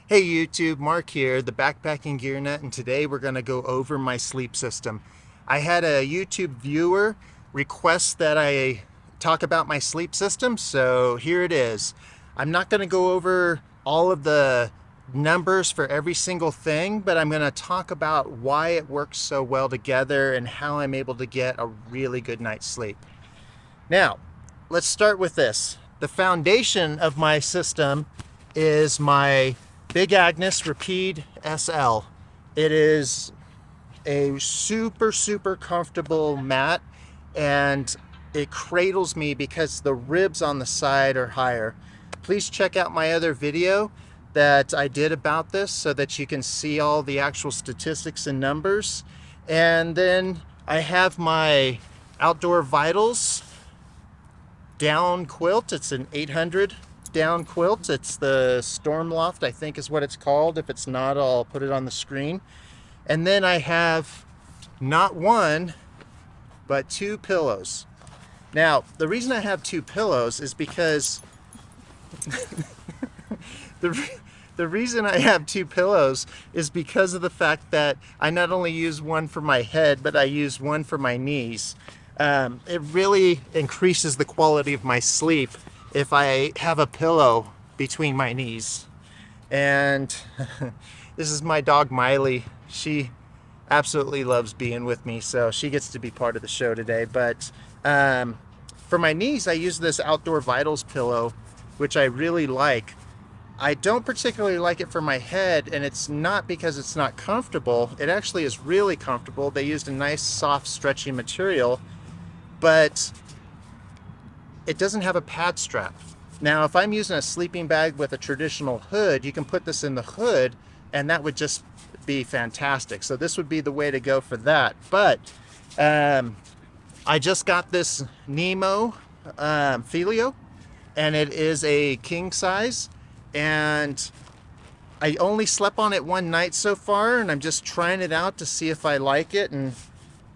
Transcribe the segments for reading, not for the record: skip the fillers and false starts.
Hey YouTube, Mark here, the Backpacking Gear Nut, and today we're going to go over my sleep system. I had a YouTube viewer request that I talk about my sleep system, so here it is. I'm not going to go over all of the numbers for every single thing, but I'm going to talk about why it works so well together and how I'm able to get a really good night's sleep. Now, let's start with this. The foundation of my system is my Big Agnes Rapide SL. It is a super comfortable mat, and it cradles me because the ribs on the side are higher. Please check out my other video that I did about this so that you can see all the actual statistics and numbers. And then I have my Outdoor Vitals Down Quilt. It's an 800 down quilt. It's the Stormloft, I think is what it's called. If it's not, I'll put it on the screen. And then I have not one, but two pillows. Now, the reason I have two pillows is because the reason I have two pillows is because of the fact that I not only use one for my head, but I use one for my knees. It really increases the quality of my sleep if I have a pillow between my knees. And this is my dog Miley. She absolutely loves being with me, so she gets to be part of the show today. But for my knees, I use this Outdoor Vitals pillow, which I really like. I don't particularly like it for my head, and it's not because it's not comfortable. It actually is really comfortable. They used a nice, soft, stretchy material, but it doesn't have a pad strap. Now, if I'm using a sleeping bag with a traditional hood, you can put this in the hood, and that would just be fantastic. So this would be the way to go for that. But I just got this Nemo Fillo, and it is a king size, and I only slept on it one night so far, and I'm just trying it out to see if I like it, and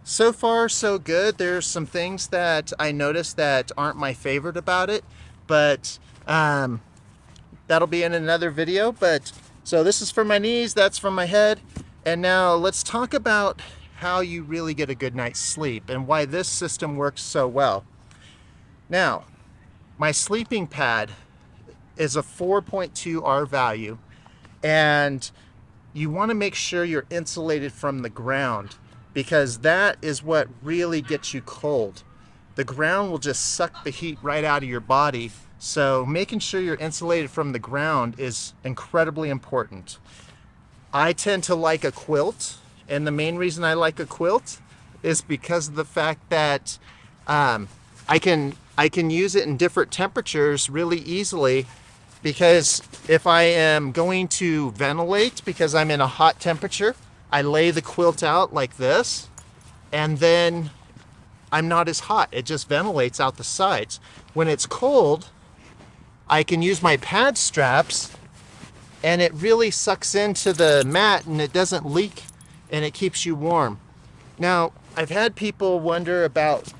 so far so good. There's some things that I noticed that aren't my favorite about it, but that'll be in another video. But so this is for my knees, that's for my head, and now let's talk about how you really get a good night's sleep and why this system works so well. Now, my sleeping pad is a 4.2 R value, and you want to make sure you're insulated from the ground, because that is what really gets you cold. The ground will just suck the heat right out of your body, so making sure you're insulated from the ground is incredibly important. I tend to like a quilt, and the main reason I like a quilt is because of the fact that I can use it in different temperatures really easily, because if I am going to ventilate because I'm in a hot temperature, I lay the quilt out like this, and then I'm not as hot. It just ventilates out the sides. When it's cold, I can use my pad straps, and it really sucks into the mat, and it doesn't leak, and it keeps you warm. Now, I've had people wonder about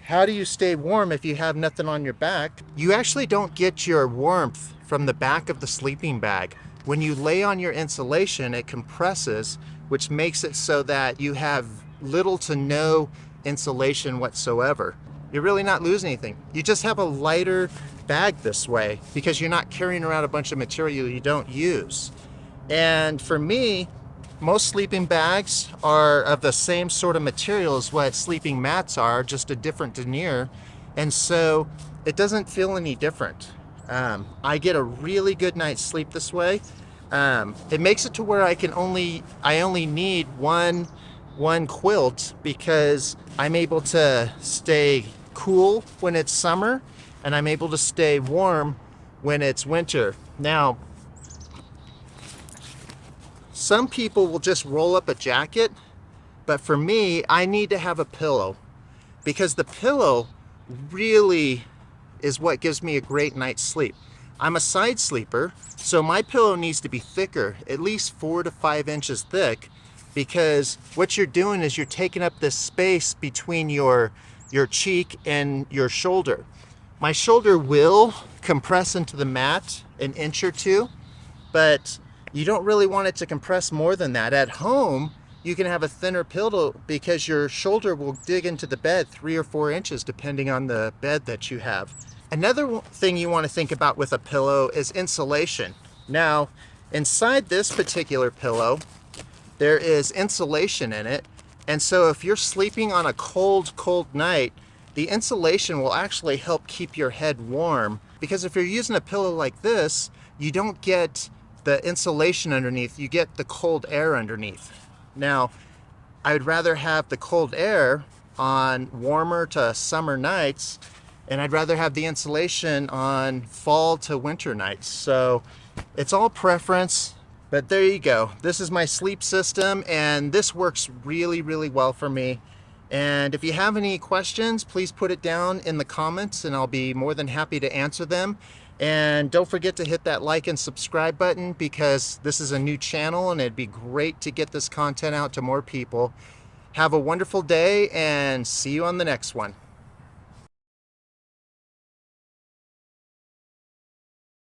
how do you stay warm if you have nothing on your back? You actually don't get your warmth from the back of the sleeping bag. When you lay on your insulation, it compresses, which makes it so that you have little to no insulation whatsoever. You're really not losing anything. You just have a lighter bag this way because you're not carrying around a bunch of material you don't use. And for me, most sleeping bags are of the same sort of material as what sleeping mats are, just a different denier. And so it doesn't feel any different. I get a really good night's sleep this way. It makes it to where I only need one quilt, because I'm able to stay cool when it's summer, and I'm able to stay warm when it's winter. Now, some people will just roll up a jacket, but for me, I need to have a pillow, because the pillow really is what gives me a great night's sleep. I'm a side sleeper, so my pillow needs to be thicker, at least 4 to 5 inches thick, because what you're doing is you're taking up this space between your cheek and your shoulder. My shoulder will compress into the mat an inch or two, but You don't really want it to compress more than that. At home, you can have a thinner pillow because your shoulder will dig into the bed 3 or 4 inches depending on the bed that you have. Another thing you want to think about with a pillow is insulation. Now, inside this particular pillow, there is insulation in it. And so if you're sleeping on a cold night, the insulation will actually help keep your head warm. Because if you're using a pillow like this, you don't get the insulation underneath, you get the cold air underneath. Now, I would rather have the cold air on warmer to summer nights, and I'd rather have the insulation on fall to winter nights. So it's all preference, but there you go. This is my sleep system, and this works really, really well for me. And if you have any questions, please put it down in the comments and I'll be more than happy to answer them. And don't forget to hit that like and subscribe button, because this is a new channel and it'd be great to get this content out to more people. Have a wonderful day and see you on the next one.